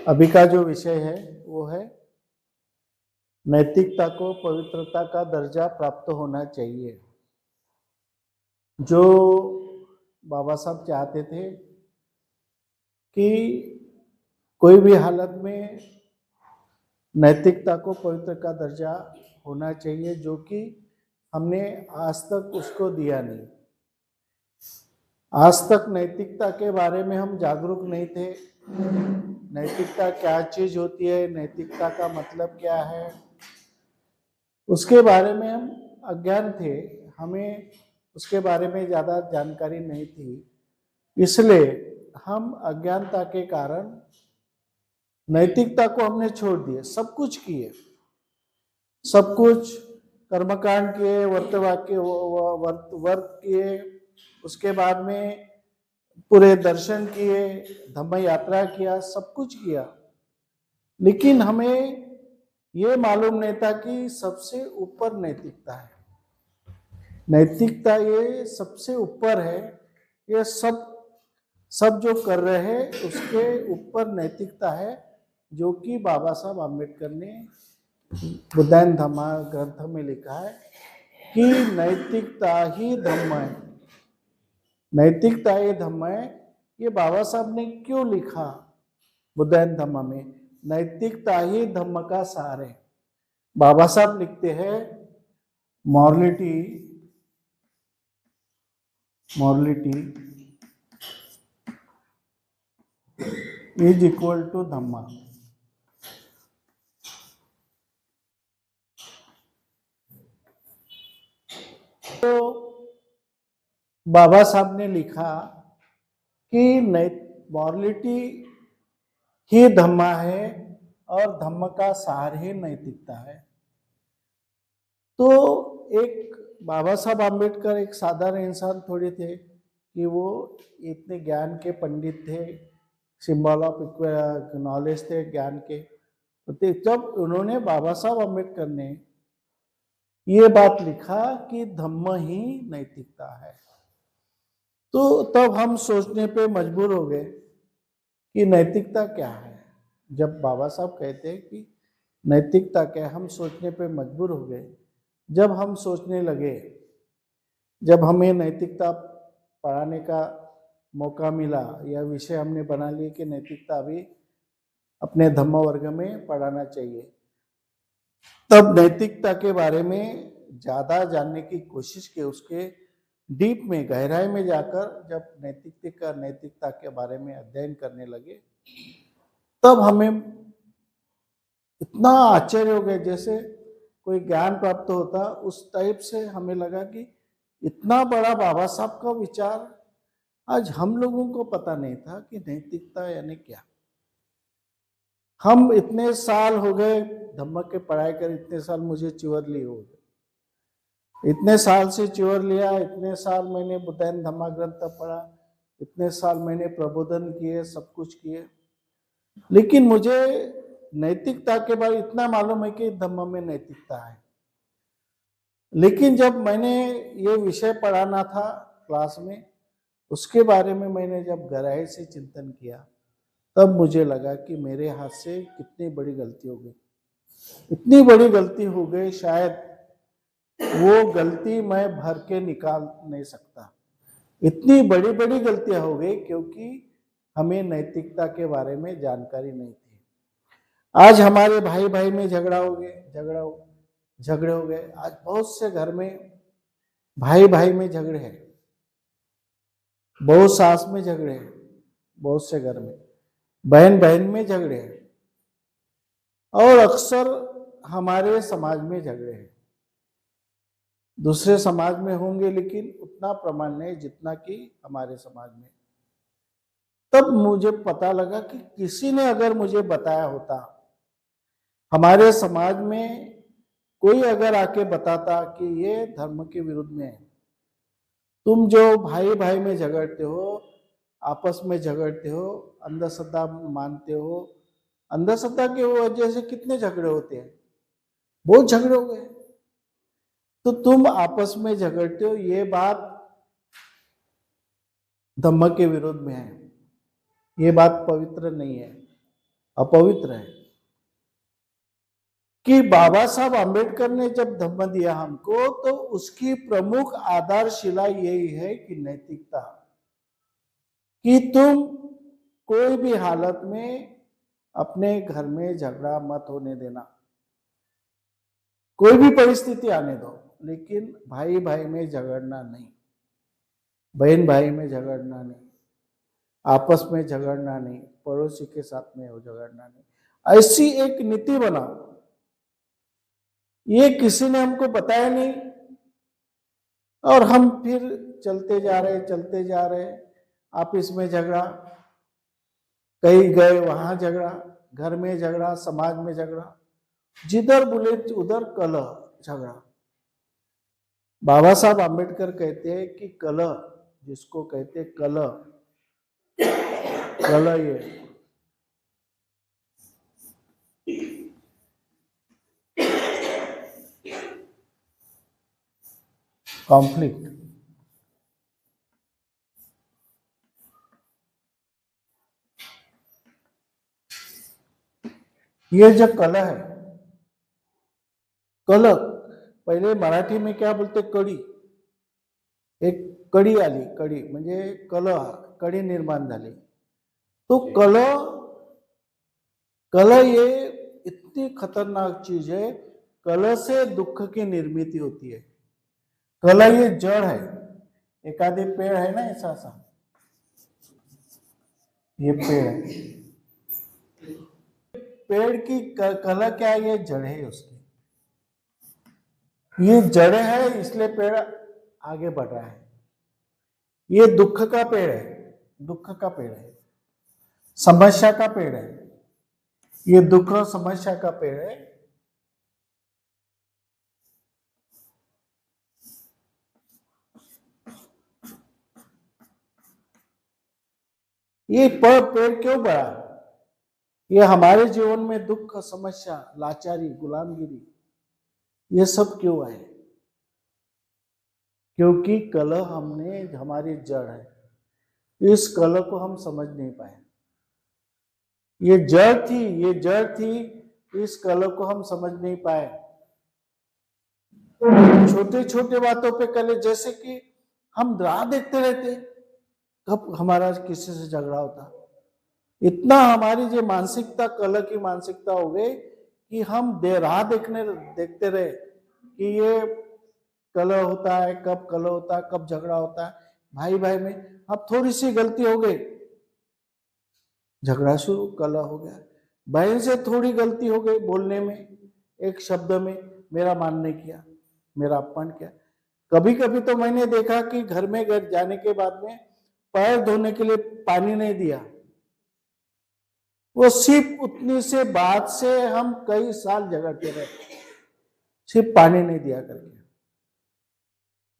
अभी का जो विषय है वो है नैतिकता को पवित्रता का दर्जा प्राप्त होना चाहिए। जो बाबा साहब चाहते थे कि कोई भी हालत में नैतिकता को पवित्र का दर्जा होना चाहिए, जो कि हमने आज तक उसको दिया नहीं। आज तक नैतिकता के बारे में हम जागरूक नहीं थे। नैतिकता क्या चीज होती है, नैतिकता का मतलब क्या है, उसके बारे में हम अज्ञान थे। हमें उसके बारे में ज़्यादा जानकारी नहीं थी, इसलिए हम अज्ञानता के कारण नैतिकता को हमने छोड़ दिया। सब कुछ किए, सब कुछ कर्मकांड किए, व्रत किए, उसके बाद में पूरे दर्शन किए, धम्म यात्रा किया, सब कुछ किया, लेकिन हमें ये मालूम नहीं था कि सबसे ऊपर नैतिकता है। नैतिकता ये सबसे ऊपर है। ये सब जो कर रहे हैं उसके ऊपर नैतिकता है, जो कि बाबा साहब आम्बेडकर ने बुद्धायन धम्म ग्रंथ में लिखा है कि नैतिकता ही धम्म है। नैतिकता ही धम्म है। ये बाबा साहब ने क्यों लिखा बुद्धायन धम्म में? नैतिकता ही धम्म का सार है। बाबा साहब लिखते हैं मॉरलिटी इज इक्वल टू धम्मा। तो बाबा साहब ने लिखा कि मॉरलिटी ही धम्मा है और धम्म का सार ही नैतिकता है। तो एक बाबा साहब आम्बेडकर एक साधारण इंसान थोड़े थे कि वो इतने ज्ञान के पंडित थे, सिंबल ऑफ नॉलेज थे ज्ञान के। तो जब उन्होंने बाबा साहब आम्बेडकर ने ये बात लिखा कि धम्म ही नैतिकता है, तो तब हम सोचने पे मजबूर हो गए कि नैतिकता क्या है। जब बाबा साहब कहते हैं कि नैतिकता क्या है, हम सोचने पे मजबूर हो गए। जब हम सोचने लगे, जब हमें नैतिकता पढ़ाने का मौका मिला, या विषय हमने बना लिए कि नैतिकता भी अपने धम्म वर्ग में पढ़ाना चाहिए, तब नैतिकता के बारे में ज़्यादा जानने की कोशिश की। उसके डीप में, गहराई में जाकर जब नैतिकता के बारे में अध्ययन करने लगे, तब हमें इतना आश्चर्य हो गया, जैसे कोई ज्ञान प्राप्त होता उस टाइप से हमें लगा कि इतना बड़ा बाबा साहब का विचार आज हम लोगों को पता नहीं था कि नैतिकता यानी क्या। हम इतने साल हो गए धम्म के पढ़ाई कर, इतने साल मुझे च्योर लिए हो गए, इतने साल से च्योर लिया, इतने साल मैंने बुद्धायन धम्म ग्रंथ पढ़ा, इतने साल मैंने प्रबोधन किए, सब कुछ किए, लेकिन मुझे नैतिकता के बारे इतना मालूम है कि धम्म में नैतिकता है। लेकिन जब मैंने ये विषय पढ़ाना था क्लास में, उसके बारे में मैंने जब गहराई से चिंतन किया, तब मुझे लगा कि मेरे हाथ से कितनी बड़ी गलती हो गई। इतनी बड़ी गलती हो गई, शायद वो गलती मैं भर के निकाल नहीं सकता। इतनी बड़ी बड़ी गलतियां हो गई क्योंकि हमें नैतिकता के बारे में जानकारी नहीं थी। आज हमारे भाई भाई में झगड़े हो गए। आज बहुत से घर में भाई भाई में झगड़े हैं, बहुत सास में झगड़े हैं, बहुत से घर में बहन बहन में झगड़े हैं, और अक्सर हमारे समाज में झगड़े हैं। दूसरे समाज में होंगे लेकिन उतना प्रमाण नहीं जितना कि हमारे समाज में। तब मुझे पता लगा कि किसी ने अगर मुझे बताया होता, हमारे समाज में कोई अगर आके बताता कि ये धर्म के विरुद्ध में है, तुम जो भाई भाई में झगड़ते हो, आपस में झगड़ते हो, अंधश्रद्धा मानते हो, अंधश्रद्धा की वजह से कितने झगड़े होते हैं, बहुत झगड़े हो गए, तो तुम आपस में झगड़ते हो, ये बात धम्म के विरोध में है, ये बात पवित्र नहीं है। अपवित्र है। कि बाबा साहब आंबेडकर ने जब धम्म दिया हमको, तो उसकी प्रमुख आधारशिला यही है कि नैतिकता, कि तुम कोई भी हालत में अपने घर में झगड़ा मत होने देना, कोई भी परिस्थिति आने दो, लेकिन भाई भाई में झगड़ना नहीं, बहन भाई में झगड़ना नहीं, आपस में झगड़ना नहीं, पड़ोसी के साथ में झगड़ना नहीं। ऐसी एक नीति बनाओ। ये किसी ने हमको बताया नहीं, और हम फिर चलते जा रहे, आपस में झगड़ा, कहीं गए वहां झगड़ा, घर में झगड़ा, समाज में झगड़ा, जिधर बोले उधर कलह झगड़ा। बाबा साहब आंबेडकर कहते हैं कि कलह, जिसको कहते हैं कलह, कलह ये कॉन्फ्लिक्ट, ये जो कलह है, कलह पहिले मराठी में क्या बोलते, कडी, एक कडी आली, कडी म्हणजे कलह, कडी निर्माण झाली। तो कलह, कलह ये इतनी खतरनाक चीज है। कलह से दुख की निर्मित होती है। कलह ये जड़ है। एखादे पेड़ है ना, ऐसा सा, ये पेड़ है, पेड़ की कलह क्या है, ये जड़ है उसकी, ये जड़े है, इसलिए पेड़ आगे बढ़ रहा है। ये दुख का पेड़ है, दुख का पेड़ है, समस्या का पेड़ है, ये दुख और समस्या का पेड़ है। ये पेड़ क्यों बढ़ा? ये हमारे जीवन में दुख, समस्या, लाचारी, गुलामगिरी, ये सब क्यों आए? क्योंकि कलह हमने, हमारी जड़ है, इस कलह को हम समझ नहीं पाए। ये जड़ थी, ये जड़ थी, इस कलह को हम समझ नहीं पाए। छोटे छोटे बातों पे कलह, जैसे कि हम राह देखते रहते कब हमारा किसी से झगड़ा होता। इतना हमारी जो मानसिकता, कलह की मानसिकता हो गई कि हम राह देखते रहे कि ये कलह होता है, कब कलह होता है, कब झगड़ा होता है भाई भाई में। अब थोड़ी सी गलती हो गई, झगड़ा शुरू, कलह हो गया। बहन से थोड़ी गलती हो गई बोलने में, एक शब्द में, मेरा मान नहीं किया, मेरा अपमान किया। कभी कभी तो मैंने देखा कि घर में जाने के बाद में पैर धोने के लिए पानी नहीं दिया। वो सिर्फ उतनी से बात से हम कई साल झगड़ते रहे, सिर्फ पानी नहीं दिया करके।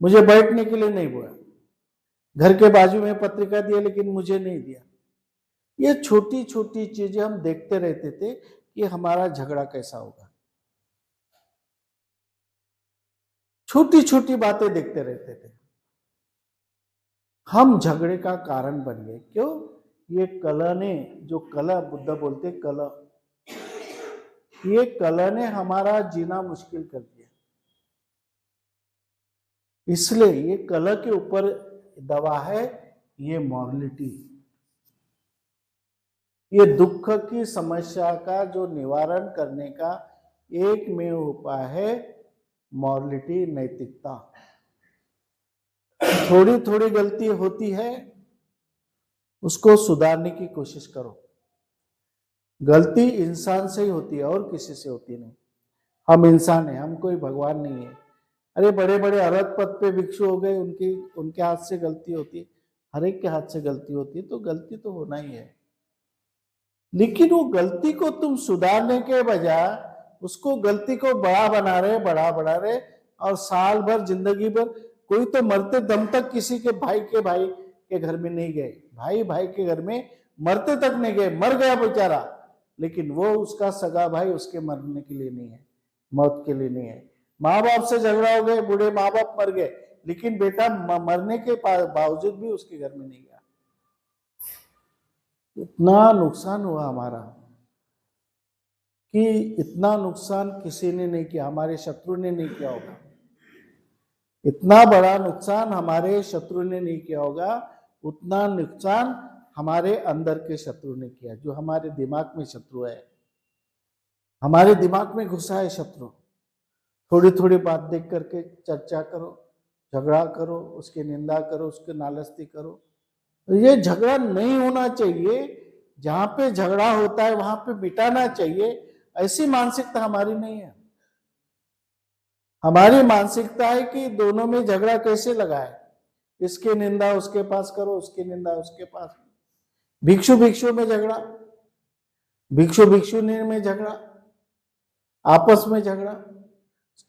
मुझे बैठने के लिए नहीं बोला, घर के बाजू में पत्रिका दिया लेकिन मुझे नहीं दिया। ये छोटी छोटी चीजें हम देखते रहते थे कि हमारा झगड़ा कैसा होगा। छोटी छोटी बातें देखते रहते थे, हम झगड़े का कारण बन गए। क्यों? ये कलह ने, जो कलह बुद्ध बोलते कलह, ये कलह ने हमारा जीना मुश्किल कर दिया। इसलिए ये कलह के ऊपर दवा है ये मॉरलिटी। ये दुख की समस्या का जो निवारण करने का एकमेव उपाय है मॉरलिटी, नैतिकता। थोड़ी थोड़ी गलती होती है, उसको सुधारने की कोशिश करो। गलती इंसान से ही होती है और किसी से होती नहीं। हम इंसान हैं, हम कोई भगवान नहीं है। अरे बड़े बड़े अरहत पद पे भिक्षु हो गए, उनके हाथ से गलती होती है, हर एक के हाथ से गलती होती है, तो गलती तो होना ही है। लेकिन वो गलती को तुम सुधारने के बजाय उसको, गलती को बड़ा बना रहे, बड़ा रहे, और साल भर, जिंदगी भर, कोई तो मरते दम तक किसी के भाई के घर में नहीं गए, भाई के घर में मरते तक नहीं गए, मर गया बेचारा, लेकिन वो उसका सगा भाई उसके मरने के लिए नहीं है, मौत के लिए नहीं है। माँ बाप से झगड़ा हो गए, बूढ़े माँ बाप मर गए, लेकिन बेटा मरने के बावजूद भी उसके घर में नहीं गया। इतना नुकसान हुआ हमारा। कि इतना नुकसान किसी ने नहीं किया, हमारे शत्रु ने नहीं किया होगा। इतना बड़ा नुकसान हमारे शत्रु ने नहीं किया होगा, उतना नुकसान हमारे अंदर के शत्रु ने किया। जो हमारे दिमाग में शत्रु है, हमारे दिमाग में घुसा है शत्रु। थोड़ी थोड़ी बात देख करके चर्चा करो, झगड़ा करो, उसकी निंदा करो, उसकी नालस्ती करो। ये झगड़ा नहीं होना चाहिए। जहां पे झगड़ा होता है वहां पे मिटाना चाहिए। ऐसी मानसिकता हमारी नहीं है। हमारी मानसिकता है कि दोनों में झगड़ा कैसे लगाए, इसकी निंदा उसके पास करो, उसकी निंदा उसके पास। भिक्षु भिक्षु में झगड़ा, भिक्षु भिक्षुनी में झगड़ा, आपस में झगड़ा,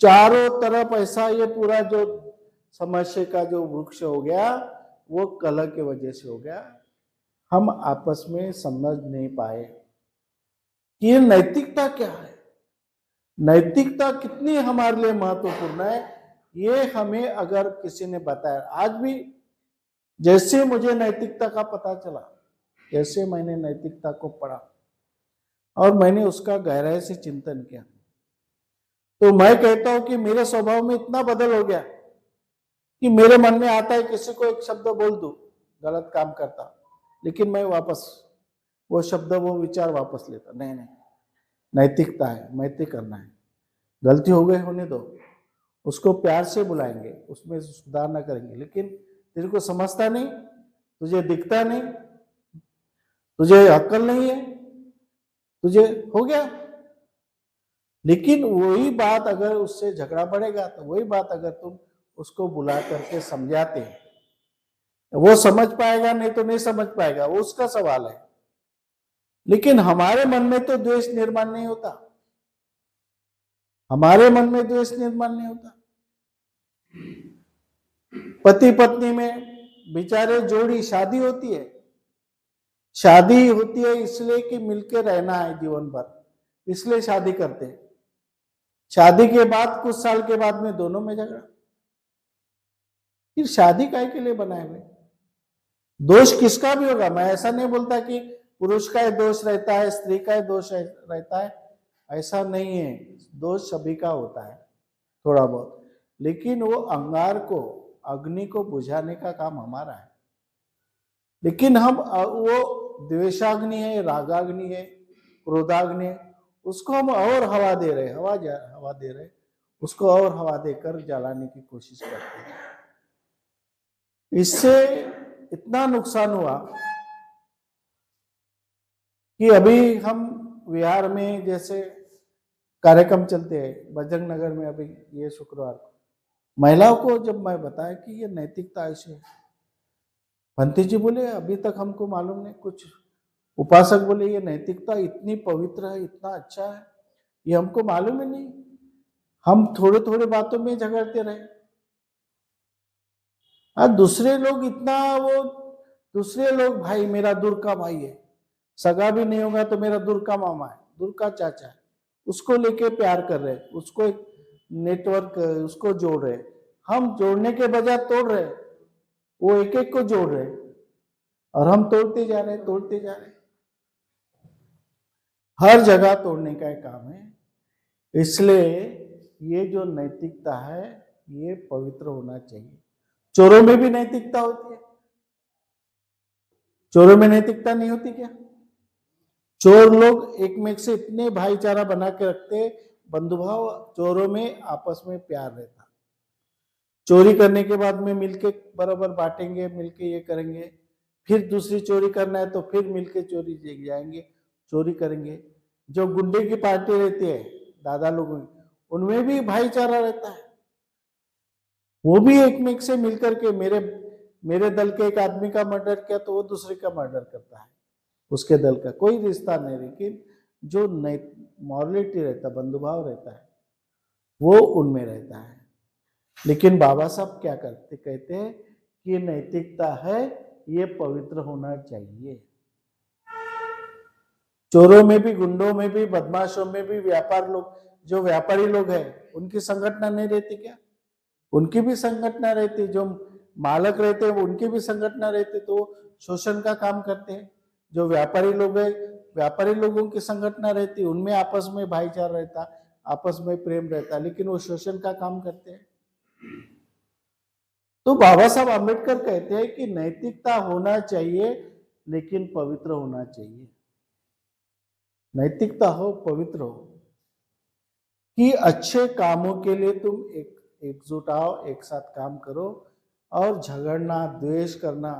चारों तरफ ऐसा ये पूरा जो समस्या का जो वृक्ष हो गया वो कलह की वजह से हो गया। हम आपस में समझ नहीं पाए कि ये नैतिकता क्या है, नैतिकता कितनी हमारे लिए महत्वपूर्ण है। ये हमें अगर किसी ने बताया, आज भी जैसे मुझे नैतिकता का पता चला, जैसे मैंने नैतिकता को पढ़ा और मैंने उसका गहराई से चिंतन किया, तो मैं कहता हूं कि मेरे स्वभाव में इतना बदल हो गया कि मेरे मन में आता है किसी को एक शब्द बोल दूं, गलत काम करता, लेकिन मैं वापस वो शब्द वो विचार वापस लेता। नहीं नहीं, नैतिकता है, नैतिक करना है। गलती हो गई होने दो, उसको प्यार से बुलाएंगे, उसमें सुधार ना करेंगे। लेकिन तेरे को समझता नहीं, तुझे दिखता नहीं, तुझे अक्ल नहीं है, तुझे हो गया। लेकिन वही बात अगर उससे झगड़ा बढ़ेगा तो वही बात अगर तुम उसको बुला करके समझाते, वो समझ पाएगा, नहीं तो नहीं समझ पाएगा, वो उसका सवाल है। लेकिन हमारे मन में तो द्वेष निर्माण नहीं होता, हमारे मन में द्वेष निर्माण नहीं होता। पति पत्नी में बेचारे जोड़ी शादी होती है, शादी होती है इसलिए कि मिलकर रहना है जीवन भर, इसलिए शादी करते हैं। शादी के बाद कुछ साल के बाद में दोनों में झगड़ा। फिर शादी काहे के लिए बनाए हुए? दोष किसका भी होगा। मैं ऐसा नहीं बोलता कि पुरुष का दोष रहता है, स्त्री का दोष रहता है, ऐसा नहीं है। दोष सभी का होता है थोड़ा बहुत, लेकिन वो अंगार को, अग्नि को बुझाने का काम हमारा है। लेकिन हम वो द्वेषाग्नि है, रागाग्नि है, क्रोधाग्नि है, उसको हम और हवा दे रहे, हवा दे रहे, उसको और हवा देकर जलाने की कोशिश करते हैं। इससे इतना नुकसान हुआ कि अभी हम बिहार में जैसे कार्यक्रम चलते हैं बजरंग नगर में, अभी ये शुक्रवार को महिलाओं को जब मैं बताया कि ये नैतिकता ऐसे है, पंथी जी बोले अभी तक हमको मालूम नहीं, कुछ उपासक बोले ये नैतिकता इतनी पवित्र है, इतना अच्छा है, ये हमको मालूम ही नहीं, हम थोड़े थोड़े बातों में झगड़ते रहे। दूसरे लोग इतना, वो दूसरे लोग, भाई मेरा दूर का भाई है, सगा भी नहीं होगा तो मेरा दूर का मामा है, दूर का चाचा है, उसको लेके प्यार कर रहे, उसको एक नेटवर्क, उसको जोड़ रहे। हम जोड़ने के बजाय तोड़ रहे, वो एक एक को जोड़ रहे और हम तोड़ते जा रहे, तोड़ते जा रहे। हर जगह तोड़ने का काम है। इसलिए ये जो नैतिकता है ये पवित्र होना चाहिए। चोरों में भी नैतिकता होती है, चोरों में नैतिकता नहीं होती क्या? चोर लोग एक में से इतने भाईचारा बना के रखते, बंधुभाव, चोरों में आपस में प्यार रहता। चोरी करने के बाद में मिलके बराबर बांटेंगे, मिलके ये करेंगे, फिर दूसरी चोरी करना है तो फिर मिलके चोरी जाएंगे, चोरी करेंगे। जो गुंडे की पार्टी रहती है दादा लोगों की, उनमें भी भाईचारा रहता है, वो भी एक में से मिलकर के, मेरे दल के एक आदमी का मर्डर किया तो वो दूसरे का मर्डर करता है, उसके दल का कोई रिश्ता नहीं। लेकिन जो मॉरलिटी रहता, बंधुभाव रहता है, वो उनमें रहता है। लेकिन बाबा साहब क्या करते, कहते हैं कि ये नैतिकता है, ये पवित्र होना चाहिए। चोरों में भी, गुंडों में भी, बदमाशों में भी, व्यापार लोग, जो व्यापारी लोग हैं उनकी संगठना नहीं रहती क्या? उनकी भी संगठना रहती। जो मालक रहते हैं उनकी भी संगठना रहती, तो शोषण का काम करते हैं। जो व्यापारी लोग हैं, व्यापारी लोगों की संगठन रहती, उनमें आपस में भाईचारा रहता, आपस में प्रेम रहता, लेकिन वो शोषण का काम करते हैं। तो बाबा साहब आम्बेडकर कहते हैं कि नैतिकता होना चाहिए, लेकिन पवित्र होना चाहिए। नैतिकता हो, पवित्र हो, कि अच्छे कामों के लिए तुम एकजुट आओ, एक साथ काम करो, और झगड़ना, द्वेष करना,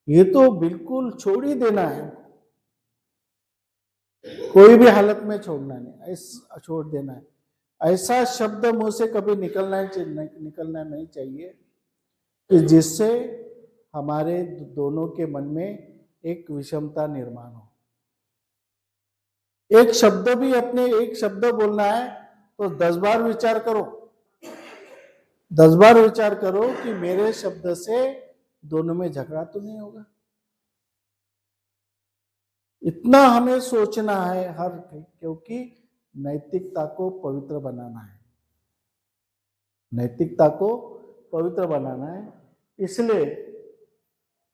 ये तो बिल्कुल छोड़ ही देना है। कोई भी हालत में छोड़ना नहीं, ऐसा छोड़ देना है। ऐसा शब्द मुंह से कभी निकलना नहीं चाहिए कि जिससे हमारे दोनों के मन में एक विषमता निर्माण हो। एक शब्द भी अपने एक शब्द बोलना है तो 10 बार विचार करो, 10 बार विचार करो कि मेरे शब्द से दोनों में झगड़ा तो नहीं होगा। इतना हमें सोचना है हर, क्योंकि नैतिकता को पवित्र बनाना है, नैतिकता को पवित्र बनाना है। इसलिए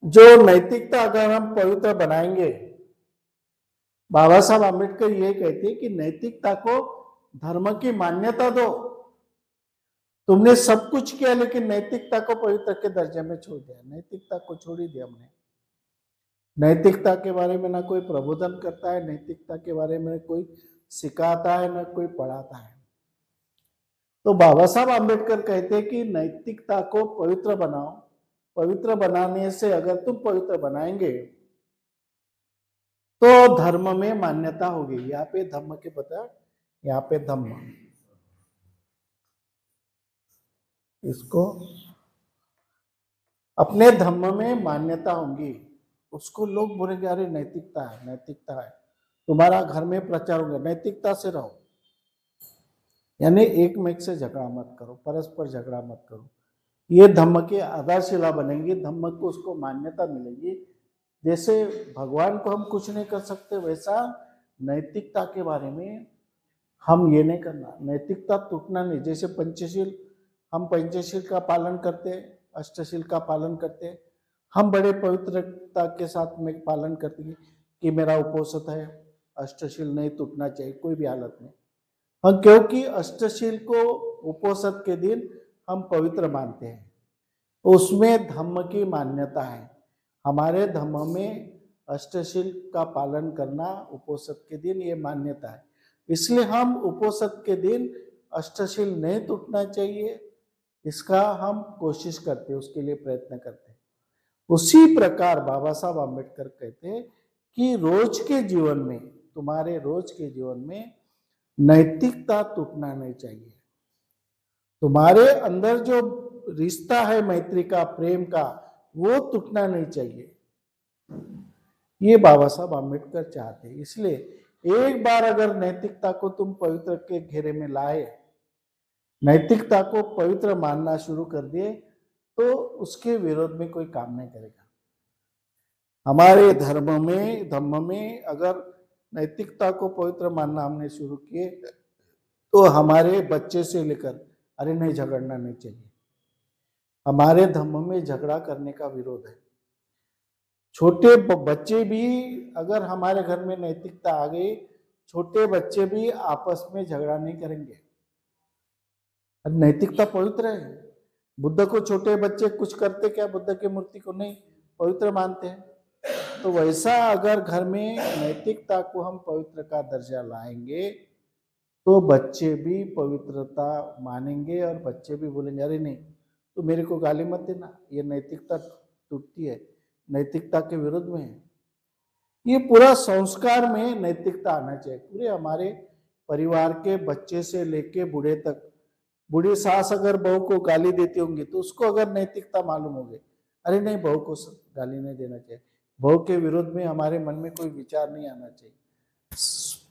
जो नैतिकता अगर हम पवित्र बनाएंगे, बाबा साहब आम्बेडकर ये कहते हैं कि नैतिकता को धर्म की मान्यता दो। तुमने सब कुछ किया लेकिन नैतिकता को पवित्र के दर्जे में छोड़ दिया, नैतिकता को छोड़ ही दिया हमने। नैतिकता के बारे में ना कोई प्रबोधन करता है, नैतिकता के बारे में कोई सिखाता है, ना कोई पढ़ाता है। तो बाबा साहब आम्बेडकर कहते हैं कि नैतिकता को पवित्र बनाओ। पवित्र बनाने से अगर तुम पवित्र बनाएंगे तो धर्म में मान्यता होगी। यहाँ पे धम्म के बता, यहाँ पे धम्म, इसको अपने धम्म में मान्यता होगी, उसको लोग बोलेंगे अरे नैतिकता है, नैतिकता है। तुम्हारा घर में प्रचार होगा, नैतिकता से रहो, यानी एक में से झगड़ा मत करो, परस्पर झगड़ा मत करो। ये धम्म की आधारशिला बनेंगी, धम्म को उसको मान्यता मिलेगी। जैसे भगवान को हम कुछ नहीं कर सकते, वैसा नैतिकता के बारे में हम ये नहीं करना, नैतिकता टूटना नहीं। जैसे पंचशील, हम पंचशील का पालन करते, अष्टशील का पालन करते, हम बड़े पवित्रता के साथ में पालन करते हैं कि मेरा उपोषित है, अष्टशील नहीं टूटना चाहिए कोई भी हालत में। हम क्योंकि अष्टशील को उपोषित के दिन हम पवित्र मानते हैं, उसमें धम्म की मान्यता है। हमारे धम्म में अष्टशील का पालन करना उपोषित के दिन ये मान्यता है, इसलिए हम उपोषित के दिन अष्टशील नहीं टूटना चाहिए, इसका हम कोशिश करते हैं, उसके लिए प्रयत्न करते हैं। उसी प्रकार बाबा साहब आम्बेडकर कहते हैं कि रोज के जीवन में, तुम्हारे रोज के जीवन में नैतिकता टूटना नहीं चाहिए। तुम्हारे अंदर जो रिश्ता है मैत्री का, प्रेम का, वो टूटना नहीं चाहिए। ये बाबा साहब आम्बेडकर चाहते हैं। इसलिए एक बार अगर नैतिकता को तुम पवित्र के घेरे में लाए, नैतिकता को पवित्र मानना शुरू कर दिए, तो उसके विरोध में कोई काम नहीं करेगा। हमारे धम्म में अगर नैतिकता को पवित्र मानना हमने शुरू किए, तो हमारे बच्चे से लेकर, अरे नहीं झगड़ना नहीं चाहिए, हमारे धम्म में झगड़ा करने का विरोध है। छोटे बच्चे भी, अगर हमारे घर में नैतिकता आ गई, छोटे बच्चे भी आपस में झगड़ा नहीं करेंगे। नैतिकता पवित्र है। बुद्ध को छोटे बच्चे कुछ करते क्या? बुद्ध की मूर्ति को नहीं पवित्र मानते हैं। तो वैसा अगर घर में नैतिकता को हम पवित्र का दर्जा लाएंगे, तो बच्चे भी पवित्रता मानेंगे, और बच्चे भी बोलेंगे अरे नहीं तो मेरे को गाली मत देना, ये नैतिकता टूटती है, नैतिकता के विरुद्ध में है। ये पूरा संस्कार में नैतिकता आना चाहिए, पूरे हमारे परिवार के बच्चे से लेके बूढ़े तक। बूढ़ी सास अगर बहू को गाली देती होंगी तो उसको अगर नैतिकता मालूम होगी, अरे नहीं बहू को गाली नहीं देना चाहिए, बहू के विरुद्ध में हमारे मन में कोई विचार नहीं आना चाहिए।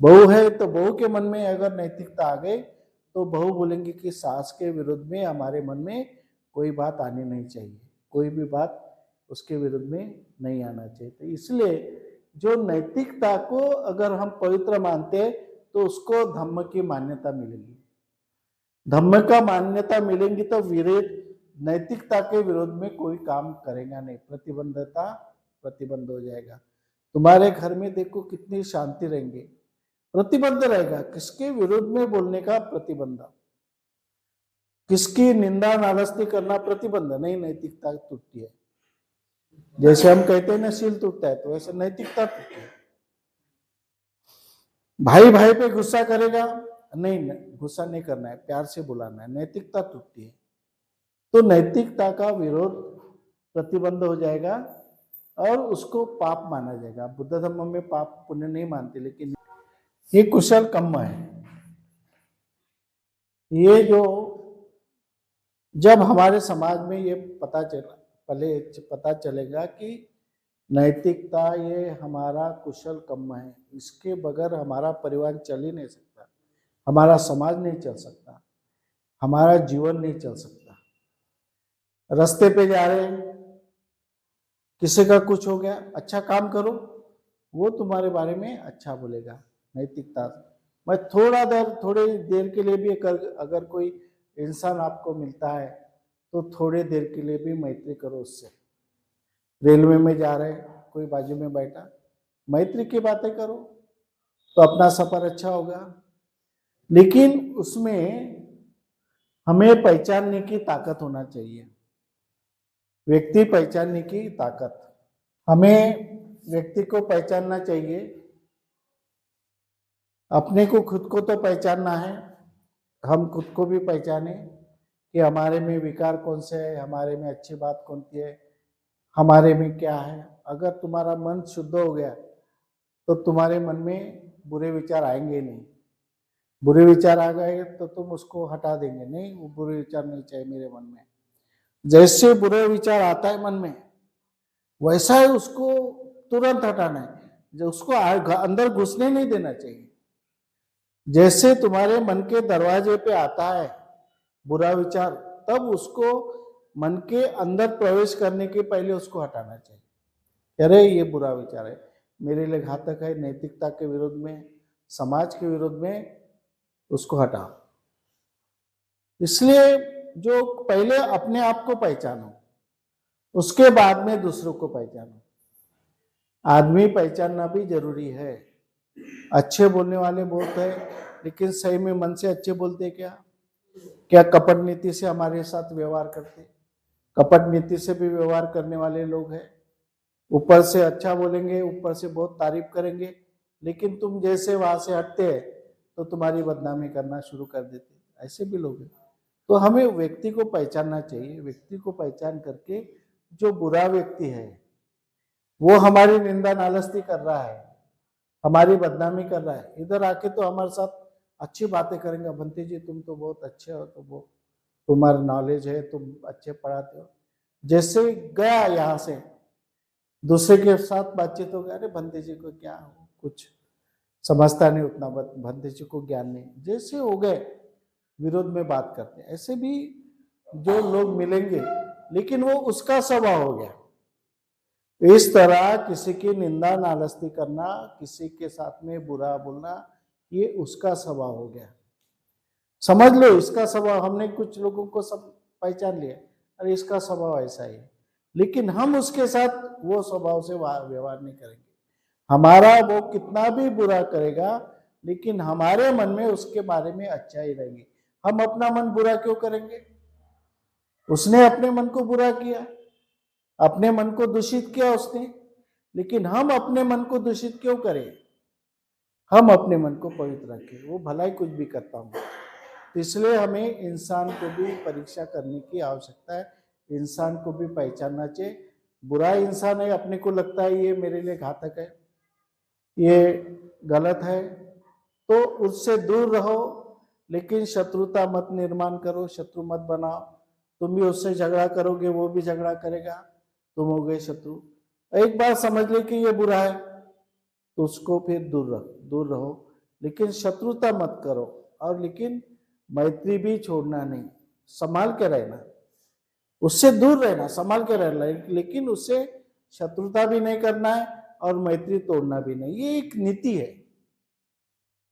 बहू है तो बहू के मन में अगर नैतिकता आ गई, तो बहू बोलेंगे कि सास के विरुद्ध में हमारे मन में कोई बात आनी नहीं चाहिए, कोई भी बात उसके विरुद्ध में नहीं आना चाहिए। तो इसलिए जो नैतिकता को अगर हम पवित्र मानते, तो उसको धम्म की मान्यता मिलेगी। धम्म का मान्यता मिलेंगी तो नैतिकता के विरोध में कोई काम करेगा नहीं, प्रतिबंध हो जाएगा। तुम्हारे घर में देखो कितनी शांति रहेंगे। प्रतिबंध रहेगा, किसके विरोध में बोलने का प्रतिबंध, किसकी निंदा नालस्ती करना प्रतिबंध नहीं, नैतिकता टूटती है। जैसे हम कहते हैं ना शील टूटता है, तो वैसे नैतिकता टूटती है। भाई भाई पे गुस्सा करेगा, नहीं गुस्सा नहीं करना है, प्यार से बुलाना है, नैतिकता टूटती है। तो नैतिकता का विरोध प्रतिबंध हो जाएगा और उसको पाप माना जाएगा। बुद्ध धर्म में पाप पुण्य नहीं मानते, लेकिन ये कुशल कर्म है। ये जो जब हमारे समाज में ये पता चलेगा कि नैतिकता ये हमारा कुशल कर्म है, इसके बगैर हमारा परिवार चल ही नहीं सकता, हमारा समाज नहीं चल सकता, हमारा जीवन नहीं चल सकता। रास्ते पे जा रहे हैं, किसी का कुछ हो गया, अच्छा काम करो, वो तुम्हारे बारे में अच्छा बोलेगा। नैतिकता मैं थोड़ी देर के लिए भी अगर कोई इंसान आपको मिलता है तो थोड़ी देर के लिए भी मैत्री करो उससे। रेलवे में जा रहे, कोई बाजू में बैठा, मैत्री की बातें करो तो अपना सफर अच्छा होगा। लेकिन उसमें हमें पहचानने की ताकत होना चाहिए, व्यक्ति पहचानने की ताकत। हमें व्यक्ति को पहचानना चाहिए, अपने को खुद को तो पहचानना है, हम खुद को भी पहचाने कि हमारे में विकार कौन से है, हमारे में अच्छी बात कौन सी है, हमारे में क्या है। अगर तुम्हारा मन शुद्ध हो गया तो तुम्हारे मन में बुरे विचार आएंगे नहीं। बुरे विचार आ गए तो तुम उसको हटा देंगे, नहीं वो बुरे विचार नहीं चाहिए मेरे मन में। जैसे बुरे विचार आता है मन में, वैसा ही उसको तुरंत हटाना है, जो उसको अंदर घुसने नहीं देना चाहिए। जैसे तुम्हारे मन के दरवाजे पे आता है बुरा विचार, तब उसको मन के अंदर प्रवेश करने के पहले उसको हटाना चाहिए। अरे ये बुरा विचार है, मेरे लिए घातक है, नैतिकता के विरोध में, समाज के विरोध में, उसको हटाओ। इसलिए जो पहले अपने आप को पहचानो, उसके बाद में दूसरों को पहचानो। आदमी पहचानना भी जरूरी है। अच्छे बोलने वाले बहुत है, लेकिन सही में मन से अच्छे बोलते क्या कपट नीति से हमारे साथ व्यवहार करते? कपट नीति से भी व्यवहार करने वाले लोग हैं। ऊपर से अच्छा बोलेंगे, ऊपर से बहुत तारीफ करेंगे, लेकिन तुम जैसे वहां से हटते हैं तो तुम्हारी बदनामी करना शुरू कर देते। ऐसे भी लोग हैं। तो हमें व्यक्ति को पहचानना चाहिए। व्यक्ति को पहचान करके जो बुरा व्यक्ति है, वो हमारी निंदा नालस्ती कर रहा है, हमारी बदनामी कर रहा है, इधर आके तो हमारे साथ अच्छी बातें करेंगे। बंते जी तुम तो बहुत अच्छे हो, तो वो तुम्हारा नॉलेज है, तुम अच्छे पढ़ाते हो। जैसे गया यहाँ से, दूसरे के साथ बातचीत हो गया, अरे बंते जी को क्या हो, कुछ समझता नहीं उतना, बंते जी को ज्ञान नहीं, जैसे हो गए विरोध में बात करते। ऐसे भी जो लोग मिलेंगे, लेकिन वो उसका स्वभाव हो गया। इस तरह किसी की निंदा नालस्ती करना, किसी के साथ में बुरा बोलना, ये उसका स्वभाव हो गया। समझ लो इसका स्वभाव, हमने कुछ लोगों को सब पहचान लिया, अरे इसका स्वभाव ऐसा ही है, लेकिन हम उसके साथ वो स्वभाव से व्यवहार नहीं करेंगे। हमारा वो कितना भी बुरा करेगा, लेकिन हमारे मन में उसके बारे में अच्छा ही रहेंगे। हम अपना मन बुरा क्यों करेंगे? उसने अपने मन को बुरा किया, अपने मन को दूषित किया उसने, लेकिन हम अपने मन को दूषित क्यों करें? हम अपने मन को पवित्र रखें, वो भला ही कुछ भी करता हूँ। इसलिए हमें इंसान को भी परीक्षा करने की आवश्यकता है, इंसान को भी पहचानना चाहिए। बुरा इंसान है, अपने को लगता है ये मेरे लिए घातक है, ये गलत है, तो उससे दूर रहो, लेकिन शत्रुता मत निर्माण करो, शत्रु मत बनाओ। तुम भी उससे झगड़ा करोगे, वो भी झगड़ा करेगा, तुम हो गए शत्रु। एक बार समझ ले कि ये बुरा है तो उसको फिर दूर रहो, लेकिन शत्रुता मत करो। और लेकिन मैत्री भी छोड़ना नहीं, संभाल के रहना, उससे दूर रहना, संभाल के रहना, लेकिन उससे शत्रुता भी नहीं करना है और मैत्री तोड़ना भी नहीं। ये एक नीति है,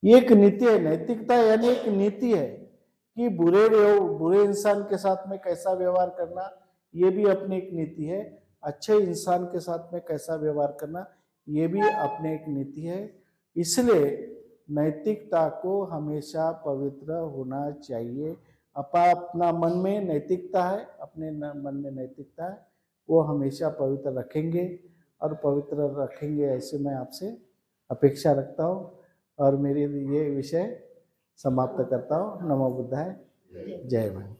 ये एक नीति है। नैतिकता यानी एक नीति है कि बुरे इंसान के साथ में कैसा व्यवहार करना, ये भी अपनी एक नीति है। अच्छे इंसान के साथ में कैसा व्यवहार करना, ये भी अपने एक नीति है। इसलिए नैतिकता को हमेशा पवित्र होना चाहिए। अपना मन में नैतिकता है, अपने मन में नैतिकता है, वो हमेशा पवित्र रखेंगे और पवित्र रखेंगे, ऐसे मैं आपसे अपेक्षा रखता हूँ और मेरे ये विषय समाप्त करता हूँ। नमो बुद्धाय। जय भाई।